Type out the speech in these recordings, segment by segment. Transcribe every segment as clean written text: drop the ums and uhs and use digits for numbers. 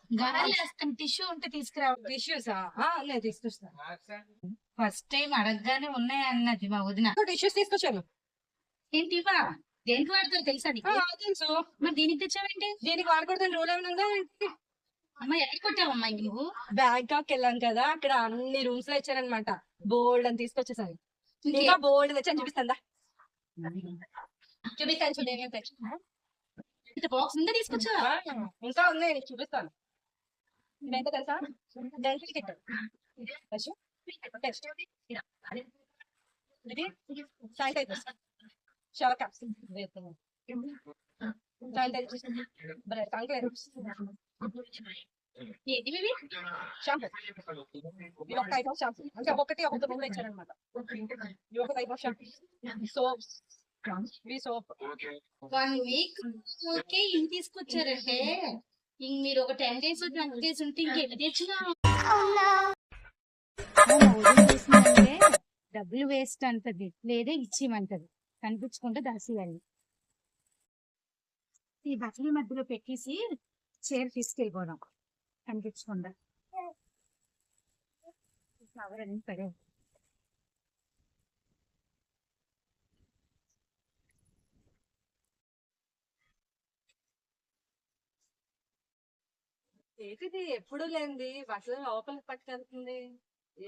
గాలి వేస్తాను. టిష్యూ ఉంటే తీసుకురా. టిష్యూసా? నేను తీసుకొస్తాను. ఫస్ట్ టైం అడగగానే ఉన్నాయి అన్నది మా వదిన. టిష్యూస్ తీసుకొచ్చాను. ఏంటి ఇవా? దేనికి వాడతారు తెలుసా నీకు? తెలుసు. మరి దీనికి తెచ్చావేంటి? దీనికి వాడకూడదని రూల్ ఏమన్నా? అమ్మ ఎక్కడ కొట్టావమ్మా నువ్వు? బ్యాంకాక్ వెళ్ళాను కదా, అక్కడ అన్ని రూమ్స్ లో ఇచ్చారనమాట. బోల్డ్ అని తీసుకొచ్చేసాను. ఇంకా బోల్డ్ తెచ్చాను, చూపిస్తాను. చూపిస్తాను చూడండి. బాక్స్ ఉందా తీసుకొచ్చా? ఇంకా ఉన్నాయి, నీకు చూపిస్తాను. ఇదైతే తెలుసా? డెన్సిల్ కిట్. ఇది శానిటైజర్స్, షవర్ క్యాప్స్, శానిటైజర్స్, ఏంటివి? షాంపూ. ఇది ఒక టైప్ ఆఫ్ షాంపూ. అంటే ఒకటి ఒక రూమ్ లో ఇచ్చారనమాట. ఇది ఒక type of shampoo. Soaps, soap. 1 week okay ఇవి తీసుకొచ్చారంటే మీరు ఒక 10 days 20 days ఉంటే ఇంకెన్ని తెచ్చినా అంటే డబ్బులు వేస్ట్ అంటది, లేదా ఇచ్చిమంటది. కనిపించకుండా దాసియాలి. ఈ బట్టల మధ్యలో పెట్టేసి చీర తీసుకెళ్ళిపోవడం కనిపించకుండా. అవన్నీ పడే ఏంటిది ఎప్పుడు లేనిది బట్టలు లోపలికి పట్టుకెళ్తుంది,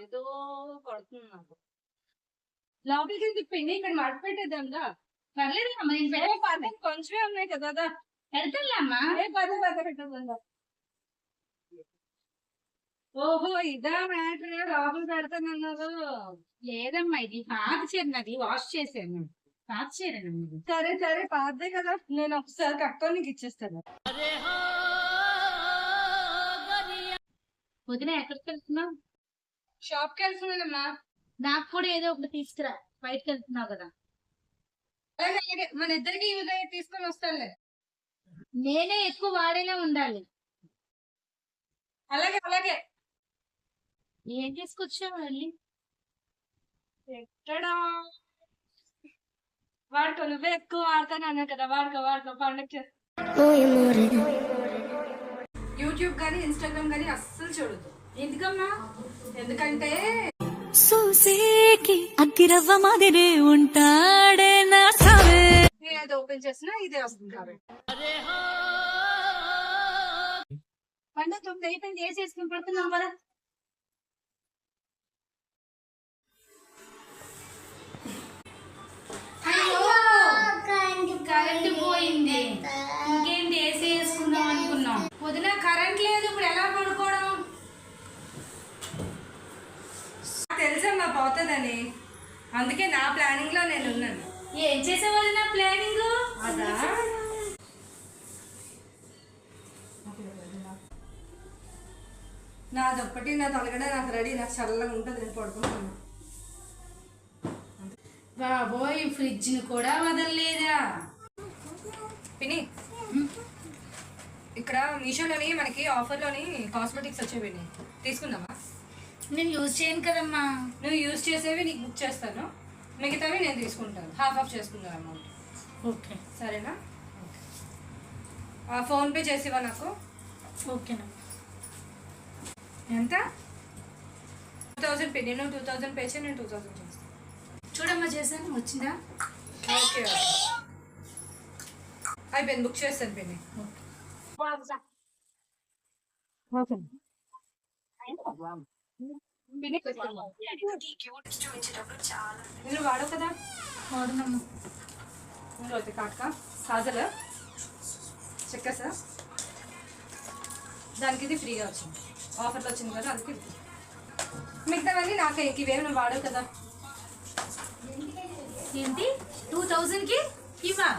ఏదో కొడుతుంది నాకు. లోపలికి తిప్పింది, ఇక్కడ మడత పెట్టేద్దాంగా. పర్లేదు అమ్మ, నేను పర్లేదు, కొంచెమే ఉన్నాయి కదా. పెడతాలే అమ్మా. పెట్టదా? ఓహో, ఇదా మ్యాటర్? లోపల పెడతానన్నారు. లేదమ్మా, ఇది పాత చీర, నాది వాష్ చేశాను. పాత చీర. సరే సరే, పాతదే కదా, నేను ఒకసారి కట్టుకొని నీకు ఇచ్చేస్తాను. వదిన ఎక్కడికి వెళ్తున్నావు? షాప్ కి వెళ్తున్నానమ్మా. నాకు కూడా ఏదో ఒకటి తీసుకురా, బయటకు వెళ్తున్నావు కదా. అలాగే మన ఇద్దరికి తీసుకొని వస్తానులే. నేనే ఎక్కువ వాడేలా ఉండాలి. అలాగే అలాగే. ఏం తీసుకొచ్చావు మళ్ళీ? ఎక్కడా వాడుకో, నువ్వే ఎక్కువ వాడతాను అన్నా కదా. వాడుకో పండుగ. యూట్యూబ్ కానీ ఇన్స్టాగ్రామ్ కానీ అస్సలు చూడదు. ఎందుకమ్మా? ఎందుకంటే సూసేకి అగ్గిరవ్వ మాదిరే ఉంటాడే నా సావే. నేను అది ఓపెన్ చేసినా ఇదే వస్తుంది కాబట్టి. పండుగ 9 అయిపోయింది, వేసేసుకుని పడుతున్నాం కదా. కరెంట్ పోయింది, ఇంకేంటి ఏసీ వేసుకుందాం అనుకున్నాం. వదిన కరెంట్ లేదు, ఇప్పుడు ఎలా పడుకోవడం? తెలుసమ్మా పోతుందని, అందుకే నా ప్లానింగ్ లో నేను ఉన్నాను. ఏం చేసేవాళ్ళు నా ప్లానింగ్? అదా, నాదొక్కటి, నా తలగడ నాకు రెడీ, నాకు చల్లగా ఉంటుంది, నేను పడుకుంటున్నాను. బాబోయ్, ఫ్రిడ్జ్ ని కూడా వదలలేదా? పిని, ఇక్కడ మీషోలోని మనకి ఆఫర్లోని కాస్మెటిక్స్ వచ్చేవి, తీసుకుందామా? నేను యూజ్ చేయను కదమ్మా. నువ్వు యూజ్ చేసేవి నీకు బుక్ చేస్తాను, మిగతావి నేను తీసుకుంటాను. హాఫ్ ఆఫ్ చేసుకుందాం అమౌంట్. ఓకే సరేనా? ఫోన్పే చేసివా నాకు? ఓకేనా. ఎంత? 2000 పిన్ని, నువ్వు 2000 పే చేయి, నేను 2000 చేస్తాను. చూడమ్మా, చేశాను, వచ్చిందా? ఓకే అయిపోయింది, బుక్ చేస్తాను పిన్ని. నువ్వు వాడవు కదా? వాడనమ్మా. నువ్వు అయితే కాటుక, కాజల్, చెక్కస, దానికి ఇది ఫ్రీగా వచ్చింది, ఆఫర్లో వచ్చింది కదా, అందుకే మిగతావన్నీ నాకే. ఇవేమి నువ్వు వాడవు కదా. ఏంటి 2000కి ఇవా?